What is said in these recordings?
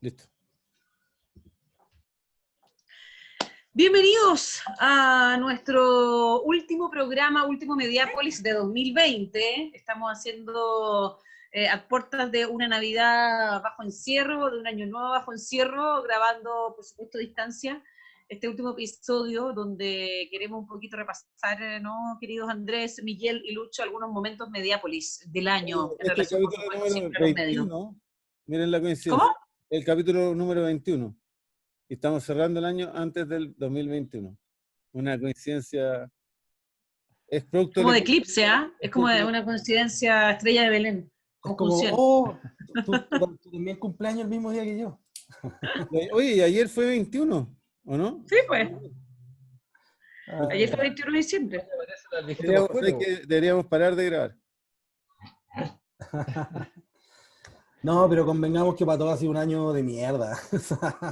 Listo. Bienvenidos a nuestro último programa, último Mediápolis de 2020. Estamos haciendo a puertas de una Navidad bajo encierro, de un Año Nuevo bajo encierro, grabando, por supuesto, a distancia, este último episodio donde queremos un poquito repasar, ¿no, queridos Andrés, Miguel y Lucho, algunos momentos Mediápolis del año en Este es el relación, por capítulo supuesto, número siempre a los medios. 21. Miren la coincidencia. ¿Cómo? El capítulo número 21. Y estamos cerrando el año antes del 2021. Una coincidencia. Es producto Como del de eclipse, ¿ah? Es como de una coincidencia Estrella de Belén. Es como, Conjunción. oh, tú también cumpleaños el mismo día que yo. Oye, y ayer fue 21, ¿o no? Sí, pues. Ayer fue Ah, 21 de diciembre. Deberíamos parar de grabar. No, pero convengamos que para todos ha sido un año de mierda. O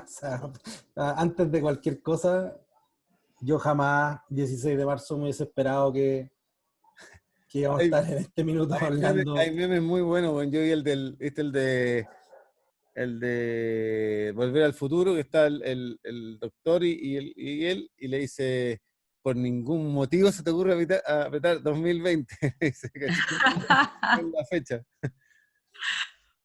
sea, antes de cualquier cosa, yo jamás, 16 de marzo, me hubiese esperado que íbamos a estar en este minuto hablando. Hay memes muy buenos. Bueno, yo vi el de Volver al Futuro, que está el doctor y él, y le dice, por ningún motivo se te ocurre apretar 2020. Dice, en la fecha.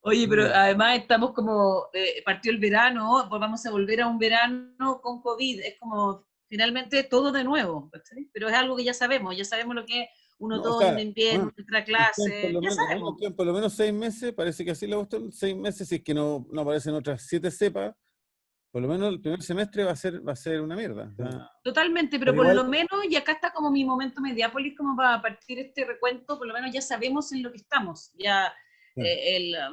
Oye, pero además estamos como, partió el verano, pues vamos a volver a un verano con COVID, es como finalmente todo de nuevo, ¿sí? Pero es algo que ya sabemos lo que es un No, o otoño, sea, un invierno, nuestra clase, ya sabemos. Quedan por lo menos 6 meses, parece que así le gustó, 6 meses, si es que no aparecen otras 7 cepas, por lo menos el primer semestre va a ser una mierda. O sea, Totalmente, pero por lo menos, y acá está como mi momento Mediápolis, como para partir este recuento, por lo menos ya sabemos en lo que estamos, ya,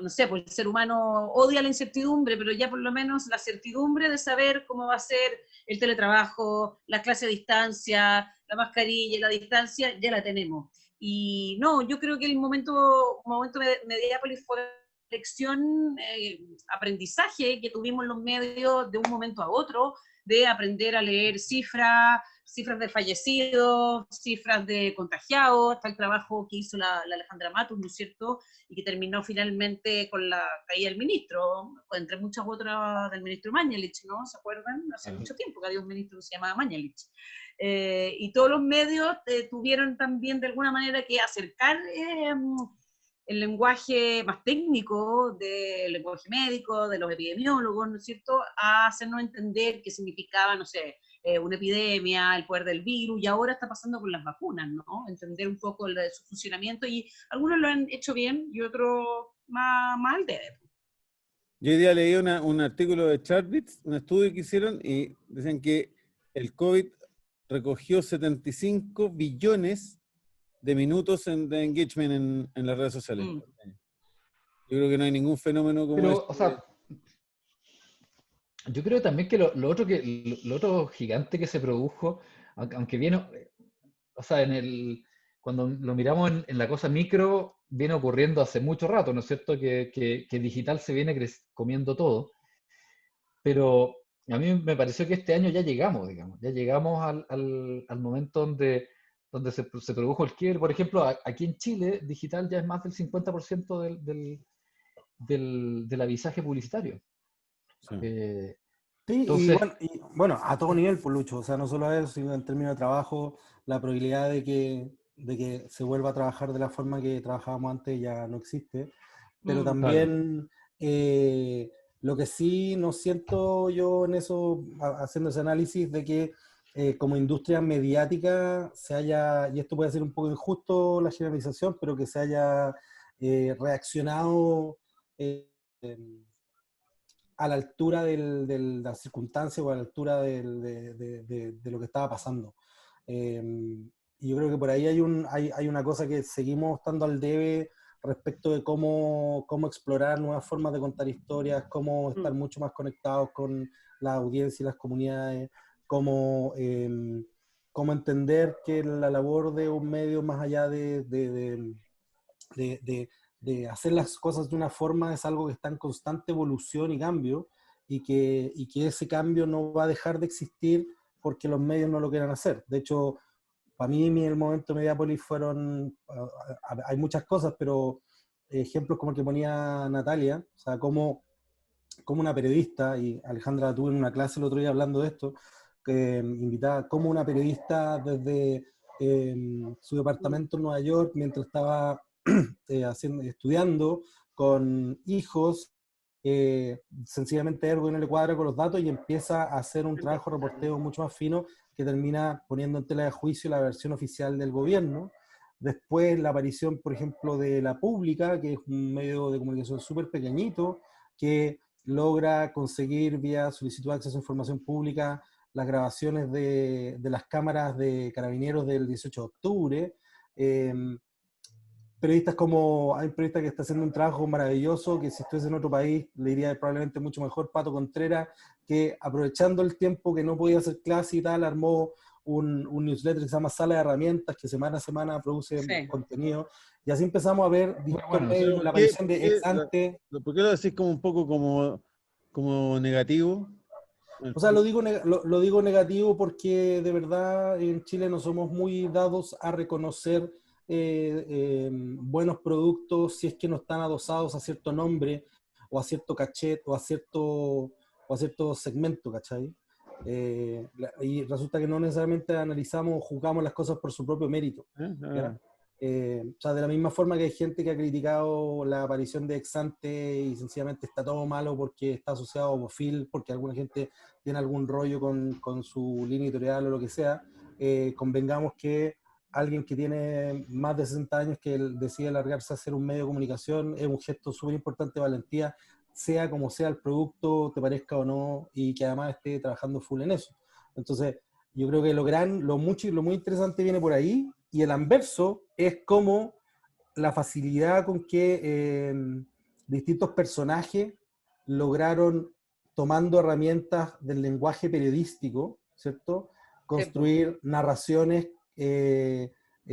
no sé, pues el ser humano odia la incertidumbre, pero ya por lo menos la certidumbre de saber cómo va a ser el teletrabajo, la clase a distancia, la mascarilla, la distancia, ya la tenemos. Y no, yo creo que el momento Mediápolis fue lección, aprendizaje que tuvimos los medios de un momento a otro, de aprender a leer cifras de fallecidos, cifras de contagiados, hasta el trabajo que hizo la Alejandra Matus, ¿no es cierto? Y que terminó finalmente con la caída del ministro, entre muchas otras del ministro Mañalich, ¿no? ¿Se acuerdan? Hace mucho tiempo que había un ministro que se llamaba Mañalich. Y todos los medios tuvieron también de alguna manera que acercar el lenguaje más técnico del lenguaje médico, de los epidemiólogos, ¿no es cierto?, a hacernos entender qué significaba, no sé, una epidemia, el poder del virus, y ahora está pasando con las vacunas, ¿no? Entender un poco su funcionamiento, y algunos lo han hecho bien y otros más al debe. yo hoy día leí un artículo de Chartbits, un estudio que hicieron, y decían que el COVID recogió 75 billones de minutos de engagement en las redes sociales. Yo creo que no hay ningún fenómeno como Pero, o sea, yo creo también que lo otro gigante que se produjo, aunque viene, o sea, cuando lo miramos en la cosa micro, viene ocurriendo hace mucho rato, ¿no es cierto? Que digital se viene comiendo todo. Pero a mí me pareció que este año ya llegamos, digamos, ya llegamos al momento donde se produjo el quiebre. Por ejemplo, aquí en Chile, digital ya es más del 50% del avisaje publicitario. Sí. Sí, Entonces, y bueno, a todo nivel, por Lucho, o sea, no solo eso, sino en términos de trabajo, la probabilidad de que se vuelva a trabajar de la forma que trabajábamos antes ya no existe, pero también lo que sí no siento yo en eso, haciendo ese análisis, de que como industria mediática se haya, y esto puede ser un poco injusto la generalización, pero que se haya reaccionado a la altura de la circunstancia o a la altura de lo que estaba pasando. Y yo creo que por ahí hay una cosa que seguimos estando al debe respecto de cómo explorar nuevas formas de contar historias, cómo estar mucho más conectados con la audiencia y las comunidades, cómo entender que la labor de un medio, más allá de hacer las cosas de una forma, es algo que está en constante evolución y cambio, y que ese cambio no va a dejar de existir porque los medios no lo quieran hacer. De hecho, para mí en el momento Mediápolis hay muchas cosas, pero ejemplos como el que ponía Natalia, o sea, cómo como una periodista, y Alejandra tuve en una clase el otro día hablando de esto, que invitada como una periodista desde su departamento en Nueva York, mientras estaba estudiando con hijos, sencillamente Ergo no le cuadra con los datos y empieza a hacer un trabajo de reporteo mucho más fino que termina poniendo en tela de juicio la versión oficial del gobierno. Después la aparición, por ejemplo, de La Pública, que es un medio de comunicación súper pequeñito, que logra conseguir vía solicitud de acceso a información pública las grabaciones de las cámaras de carabineros del 18 de octubre. Periodistas como, hay un periodista que está haciendo un trabajo maravilloso, que si estuviese en otro país le iría probablemente mucho mejor, Pato Contreras, que aprovechando el tiempo que no podía hacer clase y tal, armó un newsletter que se llama Sala de Herramientas, que semana a semana produce contenido, y así empezamos a ver distintos medios, la aparición de ex ante. ¿Por qué lo decís como un poco como negativo? O sea, lo digo negativo porque de verdad en Chile no somos muy dados a reconocer buenos productos si es que no están adosados a cierto nombre o a cierto cachet o a cierto segmento, ¿cachai? Y resulta que no necesariamente analizamos o juzgamos las cosas por su propio mérito. ¿Ya? O sea, de la misma forma que hay gente que ha criticado la aparición de Ex Ante y sencillamente está todo malo porque está asociado a Bofil, porque alguna gente tiene algún rollo con su línea editorial o lo que sea, convengamos que alguien que tiene más de 60 años que decide largarse a hacer un medio de comunicación es un gesto súper importante de valentía, sea como sea el producto, te parezca o no, y que además esté trabajando full en eso. Entonces, yo creo que lo muy interesante viene por ahí, y el anverso es como la facilidad con que distintos personajes lograron, tomando herramientas del lenguaje periodístico, ¿cierto?, construir narraciones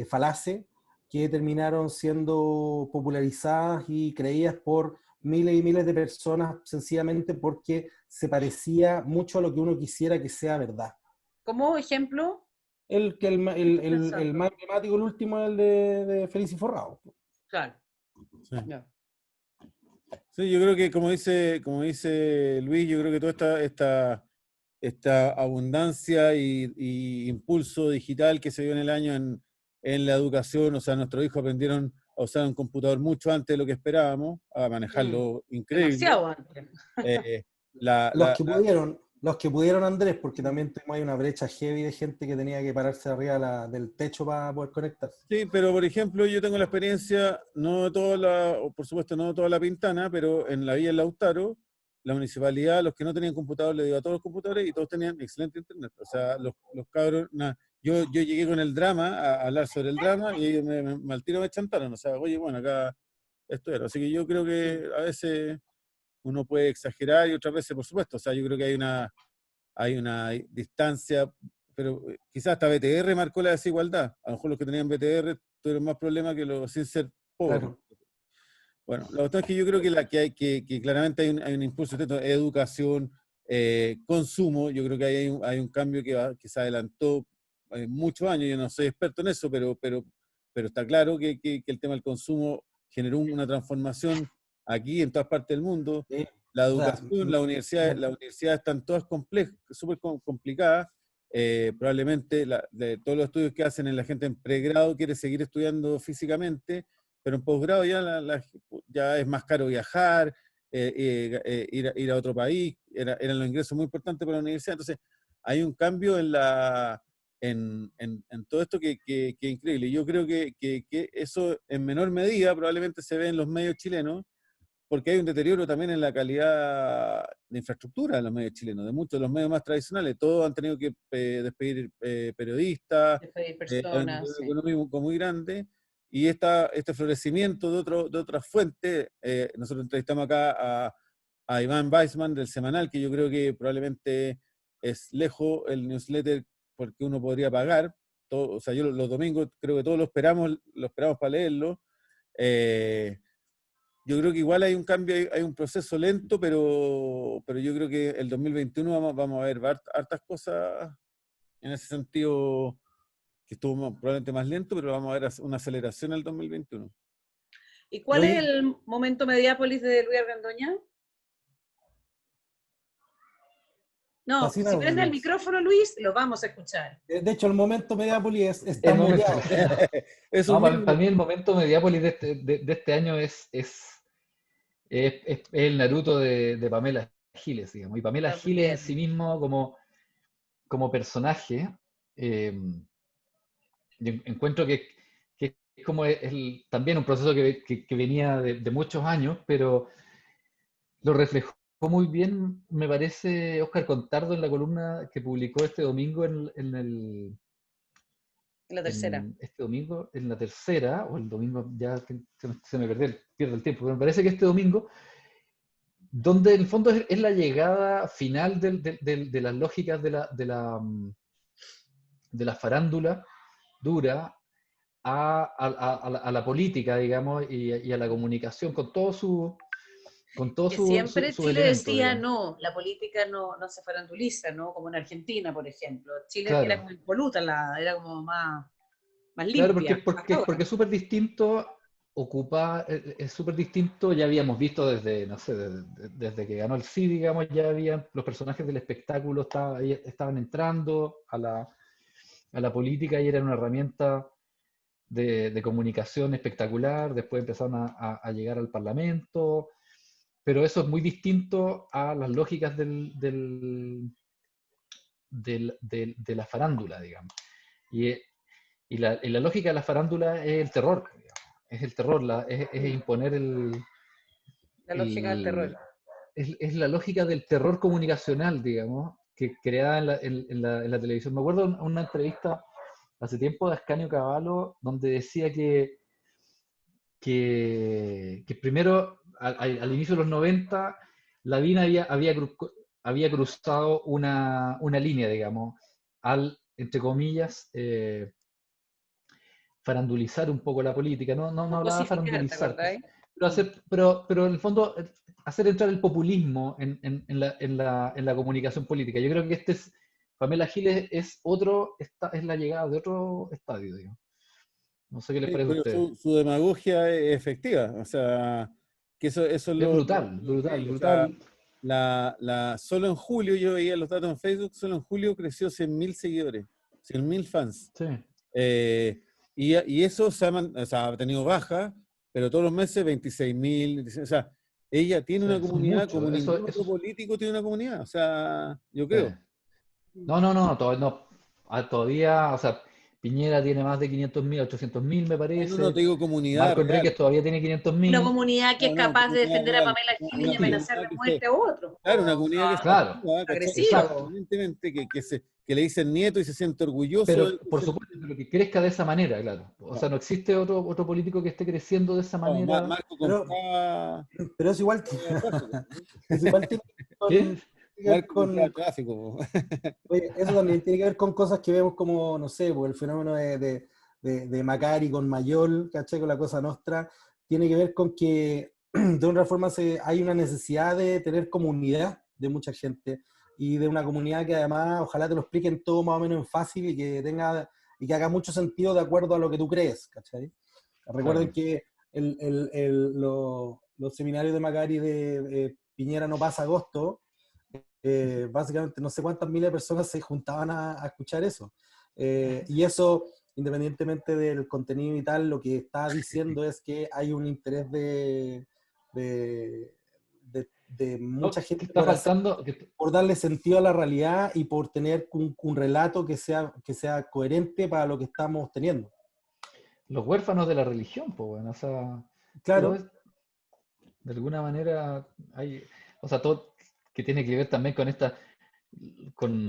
falaces que terminaron siendo popularizadas y creídas por miles y miles de personas sencillamente porque se parecía mucho a lo que uno quisiera que sea verdad. ¿Como ejemplo? El más emblemático, el último, es el de Feliz y Forrado. Claro. Sí. Yeah. Sí, yo creo que como dice Luis, yo creo que toda esta abundancia y impulso digital que se dio en el año en la educación, o sea, nuestros hijos aprendieron a usar un computador mucho antes de lo que esperábamos, a manejarlo increíble. Demasiado antes. Los que pudieron, Andrés, porque también hay una brecha heavy de gente que tenía que pararse arriba del techo para poder conectarse. Sí, pero por ejemplo, yo tengo la experiencia, por supuesto no de toda la Pintana, pero en la Villa del Lautaro, la municipalidad, los que no tenían computador, le dio a todos los computadores y todos tenían excelente internet. O sea, los cabros, yo llegué con el drama, a hablar sobre el drama, y ellos al tiro me chantaron. O sea, oye, bueno, acá esto era. Así que yo creo que a veces uno puede exagerar y otras veces, por supuesto. O sea, yo creo que hay una distancia, pero quizás hasta BTR marcó la desigualdad. A lo mejor los que tenían BTR tuvieron más problemas que los sin ser pobres. Claro. Bueno, la otra es que yo creo que claramente hay un impulso de educación, consumo. Yo creo que hay un cambio que se adelantó muchos años. Yo no soy experto en eso, pero está claro que el tema del consumo generó una transformación aquí en todas partes del mundo. Sí. La educación, las universidades están todas súper complicadas. Probablemente de todos los estudios que hacen en la gente en pregrado quiere seguir estudiando físicamente, pero en posgrado ya es más caro viajar, ir a otro país, eran los ingresos muy importantes para la universidad. Entonces, hay un cambio en todo esto que es increíble. Yo creo que eso en menor medida probablemente se ve en los medios chilenos, porque hay un deterioro también en la calidad de infraestructura de los medios chilenos, de muchos de los medios más tradicionales. Todos han tenido que despedir periodistas, despedir personas, un económico muy grande, y este florecimiento de otras fuentes. Nosotros entrevistamos acá a Iván Weissman del Semanal, que yo creo que probablemente es lejos el newsletter porque uno podría pagar. O sea, yo los domingos creo que todos lo esperamos para leerlo. Yo creo que igual hay un cambio, hay un proceso lento, pero yo creo que el 2021 vamos a ver hartas cosas en ese sentido, que estuvo probablemente más lento, pero vamos a ver una aceleración en el 2021. ¿Y cuál es el momento Mediápolis de Luis Argandoña? No, si Fascinado, prende el Luis. micrófono, Luis, lo vamos a escuchar. De hecho, el momento Mediápolis está El momento. muteado. Es No, un para, meme. mí el momento Mediápolis de este año es el Naruto de Pamela Giles, digamos. Y Pamela Giles en sí mismo como personaje, yo encuentro que es como también un proceso que venía de muchos años, pero lo reflejó muy bien, me parece, Óscar Contardo en la columna que publicó este domingo La tercera. este domingo, en la tercera, o el domingo, ya que se me pierde el tiempo, pero me parece que este domingo, donde en el fondo es la llegada final de las lógicas de la farándula dura a la política, digamos, y a la comunicación, con todo Que siempre su Chile elemento, decía, digamos. no, la política no se faranduliza, ¿no? Como en Argentina, por ejemplo. Chile era Claro. como impoluta, era como más Claro, limpia. porque es súper distinto es súper distinto, ya habíamos visto desde, no sé, desde que ganó el sí, digamos, ya habían, los personajes del espectáculo estaban entrando a la política y eran una herramienta de comunicación espectacular, después empezaron a llegar al Parlamento, pero eso es muy distinto a las lógicas de la farándula, digamos. Y, y la lógica de la farándula es el terror, digamos. Es el terror, es imponer La lógica del terror. es la lógica del terror comunicacional, digamos, que creada en la televisión. Me acuerdo de una entrevista hace tiempo de Ascanio Cavallo, donde decía que primero, al inicio de los 90, Lavín había cruzado una línea, digamos, entre comillas, farandulizar un poco la política. No hablaba de Cosificar, ¿te farandulizar, acordáis? pero en el fondo hacer entrar el populismo en la comunicación política. Yo creo que Pamela Giles es la llegada de otro estadio, digamos. No sé qué les Sí, parece a pero ustedes. su demagogia es efectiva, o sea, que eso es Es lo brutal, brutal, increíble. O sea, brutal. solo en julio, yo veía los datos en Facebook, solo en julio creció 100.000 seguidores, 100.000 fans. Sí. Y eso o sea, ha tenido baja, pero todos los meses 26.000, o sea, ella tiene una Son comunidad muchos. como ningún otro político tiene una comunidad, o sea, yo creo. No, todavía, o sea, Piñera tiene más de 500.000, 800.000 me No parece. te digo comunidad Marco real. Enríquez todavía tiene Una 500.000. comunidad que es capaz de Comunidad defender a real. Pamela Giles y Una amenazar comunidad de que muerte a otros. claro, una comunidad que está Claro, activa, ¿cachai? exacto. agresiva. Evidentemente que le dicen nieto y se siente orgulloso Pero de que por supuesto, pero que crezca de esa manera, claro. O sea, no existe otro político que esté creciendo de esa manera. Marco Pero, compraba pero es igual, tráfico, ¿no? es igual tiene ¿Qué? que ver Marco compraba con, tráfico. oye, eso también tiene que ver con cosas que vemos como, no sé, pues el fenómeno de Macari con Mayol, ¿cachai? Con la Cosa Nostra, tiene que ver con que de una forma hay una necesidad de tener comunidad de mucha gente y de una comunidad que además ojalá te lo expliquen todo más o menos en fácil y que haga mucho sentido de acuerdo a lo que tú crees, ¿cachai? Recuerden Claro. que los seminarios de Macari de Piñera no pasa agosto, básicamente no sé cuántas miles de personas se juntaban a escuchar eso. Y eso, independientemente del contenido y tal, lo que está diciendo es que hay un interés de No, mucha que gente está faltando, por darle sentido a la realidad y por tener un relato que sea coherente para lo que estamos teniendo. los huérfanos de la religión, pues bueno, o sea, todo Claro, es, de alguna manera hay, o sea, todo que tiene que ver también con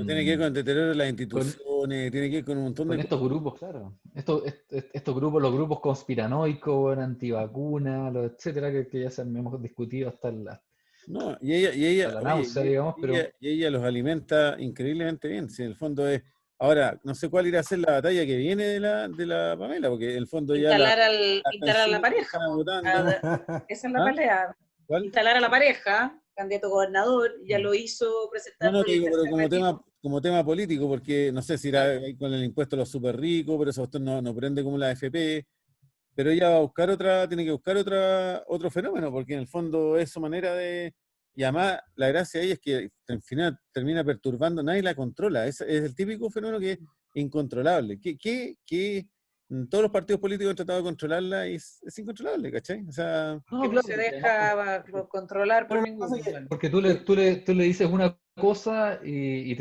Tiene que ver con el deterioro de las con, instituciones, tiene que ver con un montón de con estos cosas. grupos, claro. Estos grupos, los grupos conspiranoicos, antivacunas, etcétera, que ya hemos discutido No, hasta la náusea, digamos, pero y ella los alimenta increíblemente bien. Si en el fondo es. Ahora, no sé cuál irá a ser la batalla que viene de la Pamela, porque en el fondo ya las Instalar a la pensiones se pareja. están agotando. Esa es la ¿Ah? pelea. ¿Cuál? Instalar a la pareja, candidato a gobernador, ya lo hizo No, presentando te el digo, pero tercer retiro. como tema político, porque no sé si irá ahí con el impuesto a los súper ricos, pero eso no prende como la AFP. Pero ella va a buscar tiene que buscar otro fenómeno, porque en el fondo es su manera Y además, la gracia de ella es que al final termina perturbando, nadie la controla. Es el típico fenómeno que es incontrolable. Todos los partidos políticos han tratado de controlarla y es incontrolable, ¿cachai? O sea, No, Que no claro, se porque además, deja controlar por Pero ninguno. Bueno. porque tú le dices una cosa y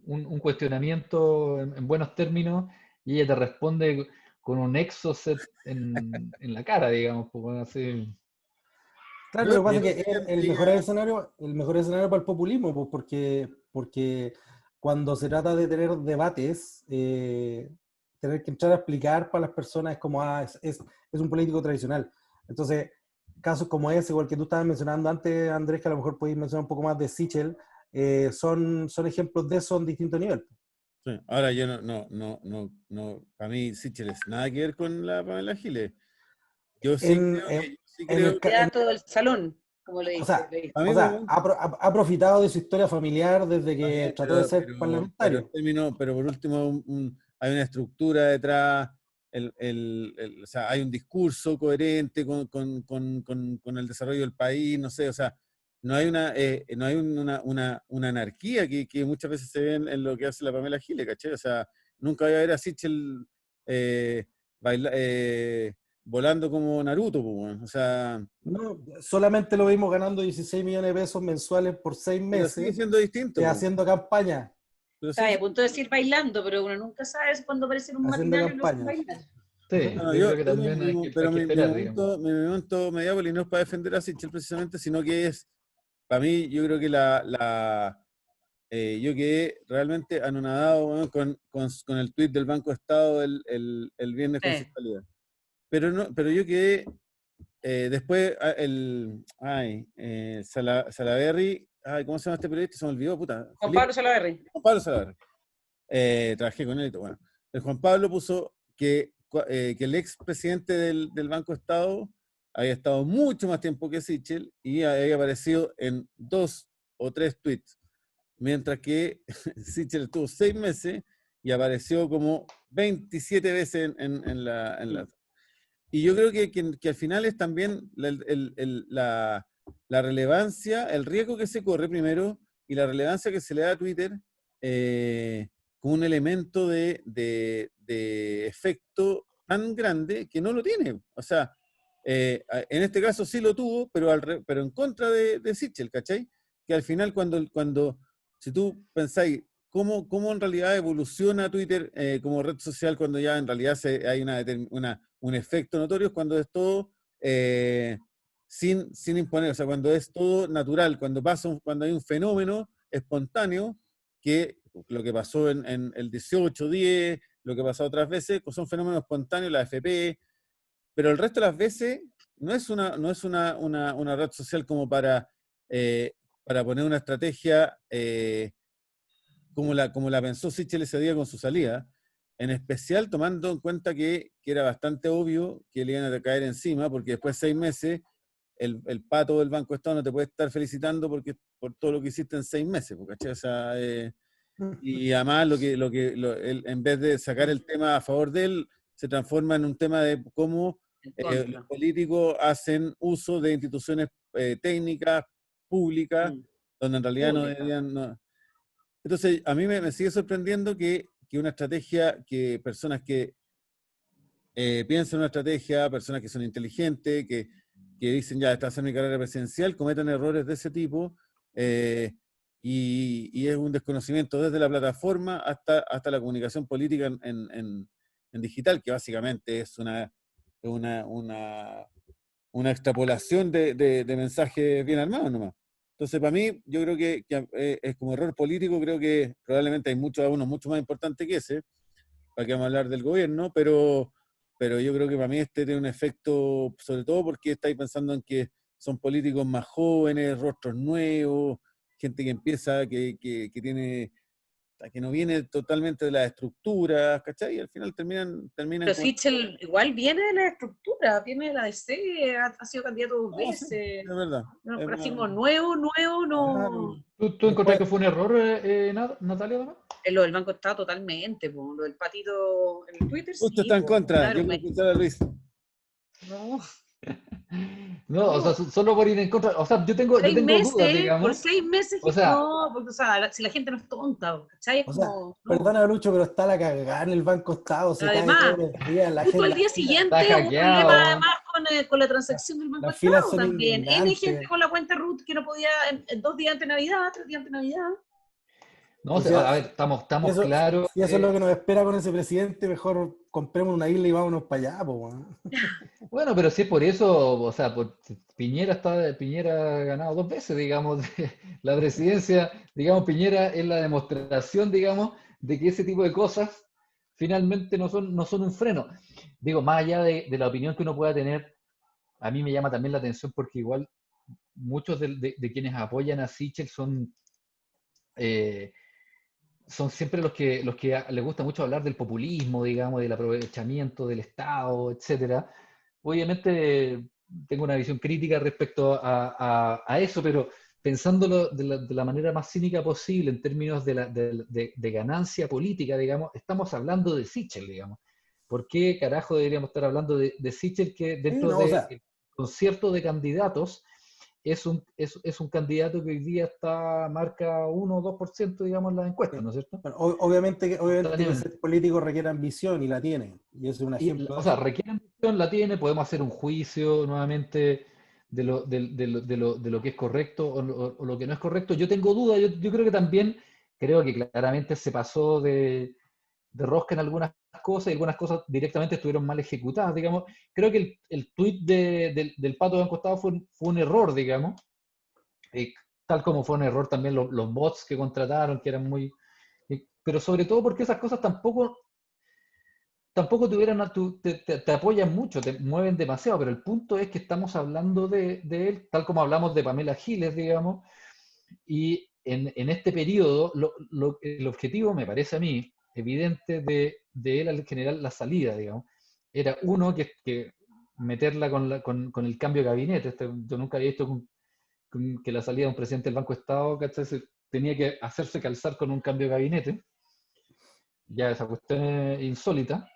un cuestionamiento en buenos términos y ella te responde con un exocet en la cara, digamos, pues, bueno, así. claro, yo, lo que pasa yo es que diría, el mejor escenario para el populismo, pues porque cuando se trata de tener debates, tener que entrar a explicar para las personas es como, es un político tradicional. Entonces, casos como ese, igual que tú estabas mencionando antes, Andrés, que a lo mejor podéis mencionar un poco más de Sichel, son ejemplos de eso en distinto nivel. sí. Ahora yo para mí Sichel nada que ver con la Pamela Giles. Yo sí En, creo en, que, sí en el, creo, ca- en Teatro del salón, como le O dice. sea, Le dice. a mí o como, sea, ha profitado de su historia familiar desde está que bien, trató de ser pero en parlamentario. términos, pero por último hay una estructura detrás, o sea, hay un discurso coherente con el desarrollo del país, no sé, o sea, no hay una anarquía que muchas veces se ve en lo que hace la Pamela Giles, ¿cachai? O sea, nunca voy a ver a Sichel eh, baila- eh, volando como Naruto, pues, bueno. O sea, No, solamente lo vimos ganando 16 millones de pesos mensuales por 6 pero sigue meses, siendo distinto, pues, haciendo campaña, pero Estaba sigue a punto de decir bailando, pero uno nunca sabe cuándo aparece en un haciendo matinal y lo hacen campaña. bailar. Sí, Bueno, yo creo que también pero hay que esperar, digamos. mi momento Mediápolis no es para defender a Sichel precisamente, sino que es, para mí, yo creo que yo quedé realmente anonadado, weón, con el tuit del Banco Estado el viernes con su Sí. salida. Pero yo quedé, después, Salaverry, ¿cómo se llama este periodista? Se me olvidó, puta. Juan Pablo Salaverry. Juan Pablo Salaverry. Trabajé con él y todo. Bueno, el Juan Pablo puso que el ex presidente del Banco Estado había estado mucho más tiempo que Sichel y había aparecido en 2 o 3 tweets, mientras que Sichel estuvo 6 meses y apareció como 27 veces Y yo creo que al final es también la relevancia, el riesgo que se corre primero y la relevancia que se le da a Twitter como un elemento de efecto tan grande que no lo tiene. O sea, en este caso sí lo tuvo, pero en contra de Sichel, ¿cachai? Que al final si tú pensáis cómo en realidad evoluciona Twitter como red social cuando ya en realidad hay un efecto notorio, es cuando es todo sin imponer, o sea, cuando es todo natural, cuando hay un fenómeno espontáneo, que lo que pasó en el 18-10, lo que pasó otras veces, pues son fenómenos espontáneos, la FP, pero el resto de las veces no es una red social como para poner una estrategia como la pensó Sichel ese día con su salida, en especial tomando en cuenta que era bastante obvio que le iban a caer encima, porque después de 6 meses el pato del Banco de Estado no te puede estar felicitando por todo lo que hiciste en 6 meses, ¿cachai? O sea, y además en vez de sacar el tema a favor de él, se transforma en un tema de cómo En los contra. políticos hacen uso de instituciones técnicas, públicas, Mm. donde en realidad no Pública. deberían. Entonces, a mí me sigue sorprendiendo que una estrategia, que personas que piensan en una estrategia, personas que son inteligentes, que dicen, ya, esta va a ser mi carrera presidencial, cometan errores de ese tipo, y es un desconocimiento desde la plataforma hasta la comunicación política en digital, que básicamente es una, una, una extrapolación de mensajes bien armados nomás. Entonces, para mí, yo creo que es como error político, creo que probablemente hay uno mucho más importante que ese, para que vamos a hablar del gobierno, pero yo creo que para mí este tiene un efecto, sobre todo porque estáis pensando en que son políticos más jóvenes, rostros nuevos, gente que empieza, que no viene totalmente de las estructuras, ¿cachai? Y al final terminan Pero como... Sichel igual viene de la estructura, viene de la DC, ha sido candidato 2 No, sí, veces. es verdad. No, Es pero así verdad. como nuevo, Claro. no. ¿Tú encontrás Después, que fue un error, Natalia, también? Lo del Banco está totalmente, po. Lo del patito en el Twitter, Justo sí, está en po, contra, claro. yo quiero escuchar a Luis. No. No, o sea, solo por ir en contra. O sea, yo tengo dudas, digamos. Por 6 meses, O sea, no, porque, o sea, si la gente no es tonta, ¿cachai? Es O sea, como, no. perdona, Lucho, pero está la cagada en el Banco Estado, se cae Además, todos los días, la justo gente, al día está siguiente hubo problema hackeado. además con la transacción del Banco las filas Estado son también. N gente indignantes. con la cuenta root que no podía en 2 días antes de Navidad, 3 días antes de Navidad. No, Y o si, sea, a ver, si estamos eso, claros. si eso es lo que nos espera con ese presidente, mejor compremos una isla y vámonos para allá, po, weón. Bueno, pero si es por eso, o sea, Piñera ha ganado 2 veces, digamos, la presidencia, digamos, Piñera es la demostración, digamos, de que ese tipo de cosas finalmente no son un freno. Digo, más allá de la opinión que uno pueda tener, a mí me llama también la atención porque igual muchos de quienes apoyan a Sichel eh, son siempre los que les gusta mucho hablar del populismo, digamos, del aprovechamiento del Estado, etcétera. Obviamente tengo una visión crítica respecto a eso, pero pensándolo de la manera más cínica posible en términos de ganancia política, digamos, estamos hablando de Sichel, digamos. ¿Por qué carajo deberíamos estar hablando de Sichel que Sí, dentro no, o del sea, concierto de candidatos es un candidato que hoy día marca 1 o 2%, digamos, en las encuestas, ¿no es cierto? bueno, obviamente que Simultáneamente. ser político requiere ambición y la tiene, y ese es un ejemplo O de sea, eso. requiere ambición, la tiene, podemos hacer un juicio nuevamente de lo que es correcto o lo que no es correcto. Yo tengo dudas, yo creo que también, creo que claramente se pasó de rosca en algunas cosas y algunas cosas directamente estuvieron mal ejecutadas, digamos. Creo que el tuit del Pato de Banco Estado fue un error, digamos, eh, tal como fue un error también los bots que contrataron, que eran muy... pero sobre todo porque esas cosas tampoco te apoyan mucho, te mueven demasiado, pero el punto es que estamos hablando de él, tal como hablamos de Pamela Giles, digamos, y en este periodo el objetivo, me parece a mí, evidente de él al generar la salida, digamos, era uno que meterla con el cambio de gabinete. Yo nunca había visto que la salida de un presidente del Banco de Estado, ¿cachai? Tenía que hacerse calzar con un cambio de gabinete, ya esa cuestión es insólita.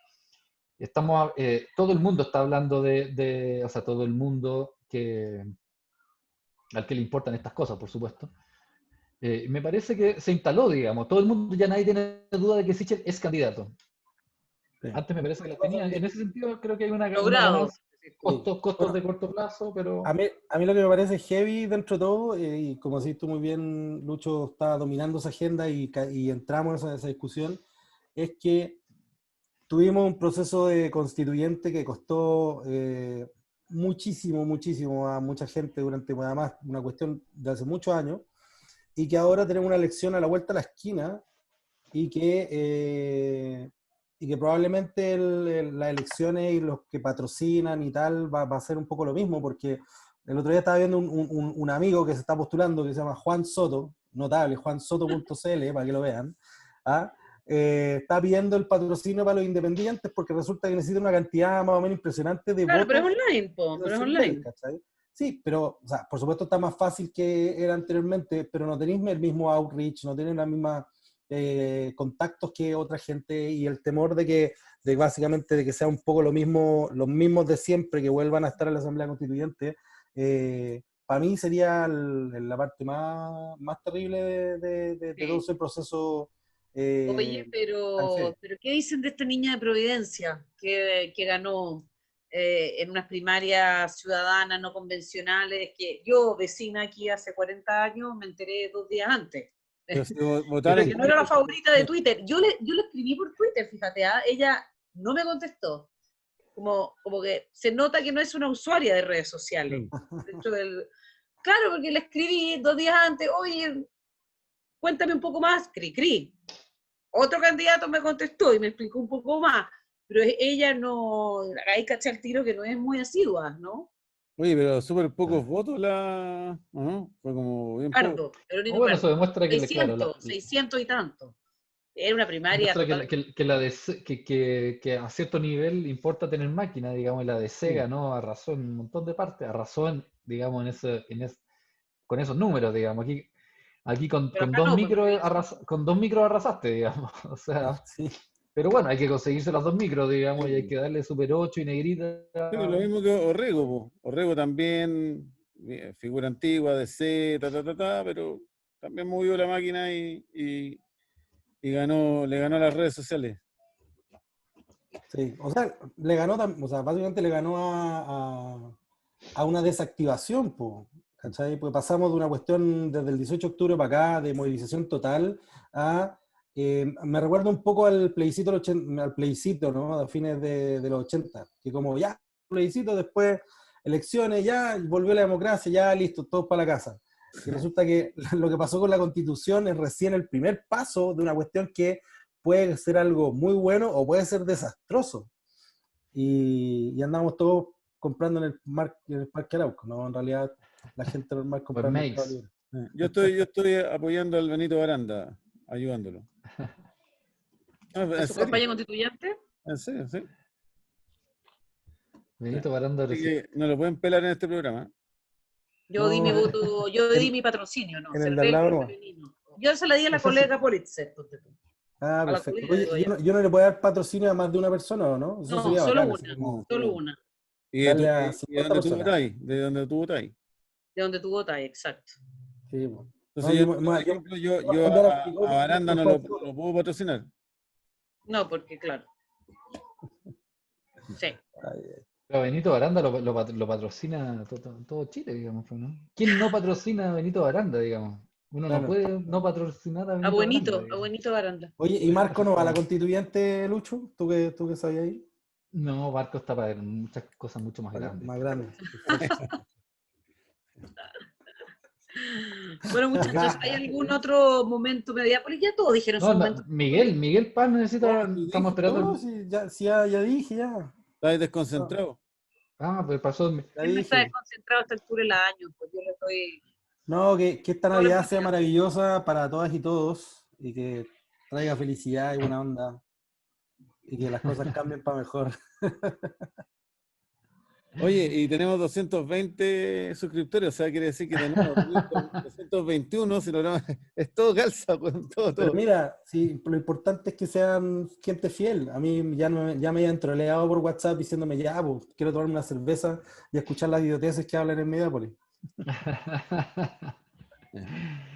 Todo el mundo está hablando o sea, todo el mundo al que le importan estas cosas, por supuesto. Me parece que se instaló, digamos, todo el mundo, ya nadie tiene duda de que Sichel es candidato. Sí. Antes me parece que las tenía. En ese sentido creo que hay una Logrado. ganancia, Sí. costos Bueno, de corto plazo, pero... a mí lo que me parece heavy dentro de todo, y como decís tú muy bien, Lucho está dominando esa agenda y entramos en esa discusión, es que tuvimos un proceso de constituyente que costó muchísimo, muchísimo a mucha gente durante, además, una cuestión de hace muchos años, y que ahora tenemos una elección a la vuelta de la esquina y que probablemente las elecciones y los que patrocinan y tal va a ser un poco lo mismo, porque el otro día estaba viendo un amigo que se está postulando que se llama Juan Soto, notable, juansoto.cl, para que lo vean, ¿ah? Está pidiendo el patrocinio para los independientes porque resulta que necesita una cantidad más o menos impresionante de Claro, pero votos es online, de pero los es seguidores, online. ¿cachai? Sí, pero, o sea, por supuesto está más fácil que era anteriormente, pero no tenéis el mismo outreach, no tenéis la misma contactos que otra gente y el temor de básicamente de que sea un poco lo mismo, los mismos de siempre que vuelvan a estar en la Asamblea Constituyente, para mí sería la parte más terrible de todo Sí. ese proceso Oye, tan heavy. pero ¿qué dicen de esta niña de Providencia que ganó en unas primarias ciudadanas no convencionales? Que yo, vecina aquí hace 40 años, me enteré 2 días antes. Pero si Pero votaron que no era la cuántos. favorita de Twitter. Yo le escribí por Twitter, fíjate, ¿ah? Ella no me contestó. Como que se nota que no es una usuaria de redes sociales. Dentro del... Claro, porque le escribí 2 días antes, oye, cuéntame un poco más, cri. Otro candidato me contestó y me explicó un poco más, pero ella no, ahí caché el tiro que no es muy asidua, ¿no? Oye, pero súper pocos votos ¿o no? Fue como bien poco. Pardo, Verónica Bueno, eso Pardo. demuestra que, claro, 600 y tanto. Era una primaria demuestra totalmente... que a cierto nivel importa tener máquina, digamos, y la de Sí. Sega, ¿no? Arrasó en un montón de partes, arrasó digamos, con esos números, digamos. Aquí Pero con acá dos no, pues en micros Providencia. con 2 micros arrasaste, digamos. O sea, Sí. Pero bueno, hay que conseguirse las 2 micros, digamos, y hay que darle Super 8 y negrita. Pero lo mismo que Orrego, po. Orrego también, figura antigua, DC, pero también movió la máquina y ganó, le ganó a las redes sociales. Sí, o sea, le ganó, o sea, básicamente le ganó a una desactivación, po, ¿cachai? Porque pasamos de una cuestión desde el 18 de octubre para acá, de movilización total, a, me recuerda un poco al plebiscito, al plebiscito, ¿no? A fines de los 80, que como ya, plebiscito, después elecciones, ya, volvió la democracia, ya, listo, todos para la casa. Y resulta que lo que pasó con la Constitución es recién el primer paso de una cuestión que puede ser algo muy bueno o puede ser desastroso. Y andamos todos comprando en el Parque Arauco, ¿no? En realidad, la gente normal comprando en Mercado Libre. Yo estoy apoyando al Benito Baranda, ayudándolo. ¿A su campaña constituyente? En serio, sí. Benito Baranda Así que no lo pueden pelar en este programa. Yo No, di mi voto, yo di mi patrocinio, ¿no? en el de al lado, no. Yo se la di a la colega Politzer. Ah, A la perfecto. colega Oye, yo no le puedo dar patrocinio a más de una persona, ¿o no? Eso No, sería solo bacán, una, así como solo una. ¿Y darle a de 50 dónde tú personas. votáis? ¿De dónde tú votáis? De donde tú votas, exacto. Sí, bueno. Entonces, No, por ejemplo, yo mandar a Frigorio, Baranda no por lo favor. puedo patrocinar. No, porque claro. Sí. Ay, ay. Pero Benito Baranda lo patrocina todo Chile, digamos, pues, ¿no? ¿Quién no patrocina a Benito Baranda, digamos? Uno no Claro. puede no patrocinar a A Benito buenito, Baranda, a digamos. buenito Baranda. Oye, ¿y Marco no va a la constituyente, Lucho? ¿Tú que sabías ahí? No, Marco está para muchas cosas mucho más grandes. Más grande. Bueno, muchachos, ¿hay algún otro momento Mediápolis? Ya todos dijeron su No, momento. Miguel Paz necesita, estamos esperando. No, sí, ya dije, ya. Estáis desconcentrado. Pues pasó. Ya Él me está dije. desconcentrado a esta altura del año, pues yo le estoy... No, que esta Todo lo Navidad que sea queda. maravillosa para todas y todos y que traiga felicidad y buena onda y que las cosas cambien para mejor. Oye, y tenemos 220 suscriptores, o sea, quiere decir que tenemos 221, si logramos, es todo calza, pues, Pero todo. mira, sí, lo importante es que sean gente fiel. A mí ya me habían troleado por WhatsApp diciéndome, ya, pues, quiero tomarme una cerveza y escuchar las idioteces que hablan en Mediápolis.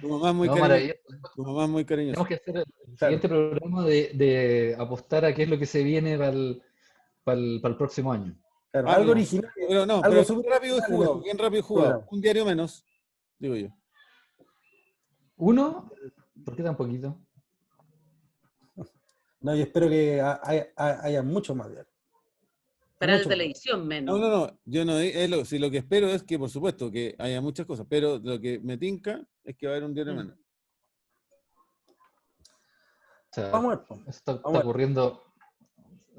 Tu mamá es muy No, cariñosa. maravilloso. Tu mamá es muy cariñosa. Tenemos que hacer el siguiente programa de apostar a qué es lo que se viene para el próximo año. Claro, Ah, algo pero, original. pero no, Algo pero súper rápido y original en jugado, este bien rápido y jugado. programa. Un diario menos, digo yo. ¿Uno? ¿Por qué tan poquito? No, y espero que haya mucho más de Para de mucho más. televisión menos. No, yo no, si lo que espero es que, por supuesto, que haya muchas cosas, pero lo que me tinca es que va a haber un diario menos. O sea, Vamos a ver, pues. esto está Vamos a ver. ocurriendo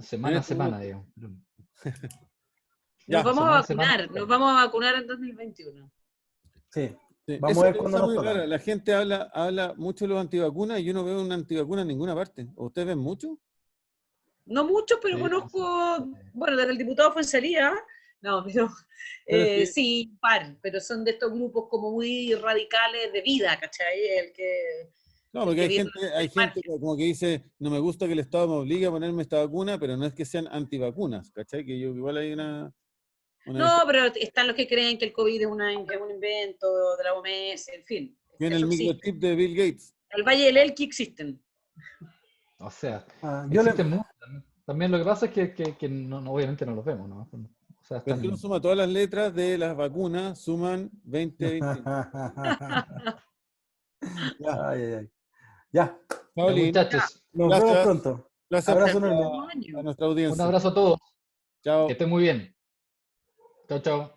semana a este semana, momento. digamos. Ya, Nos vamos a semana a semana. vacunar, nos vamos a vacunar en 2021. Sí. Sí, Vamos eso a ver es cuándo cosa nos muy toca. rara. La gente habla mucho de los antivacunas y yo no veo una antivacuna en ninguna parte. ¿O ustedes ven mucho? No muchos, pero Sí, conozco, bueno, desde el diputado Fuensalía, no, pero Pero sí, un par, pero son de estos grupos como muy radicales de vida, ¿cachai? El que, No, porque que hay viene gente como que dice, no me gusta que el Estado me obligue a ponerme esta vacuna, pero no es que sean antivacunas, ¿cachai? Que yo igual hay una No, pero están los que creen que el COVID es un invento de la OMS, en fin, Viene el eso existe. microchip de Bill Gates. El Valle del Elqui existen. O sea, Yo le, existen muchos. También lo que pasa es que no, obviamente no los vemos, ¿no? O sea, Pero si uno suma todas las letras de las vacunas, suman 20, 21. Ya, Ay, ay, ay. Ya, Paulín, muchachos, nos gracias. vemos pronto. Gracias Abrazo por enorme. a nuestra audiencia. un abrazo a todos. Chao. Que estén muy bien. Chao, chao.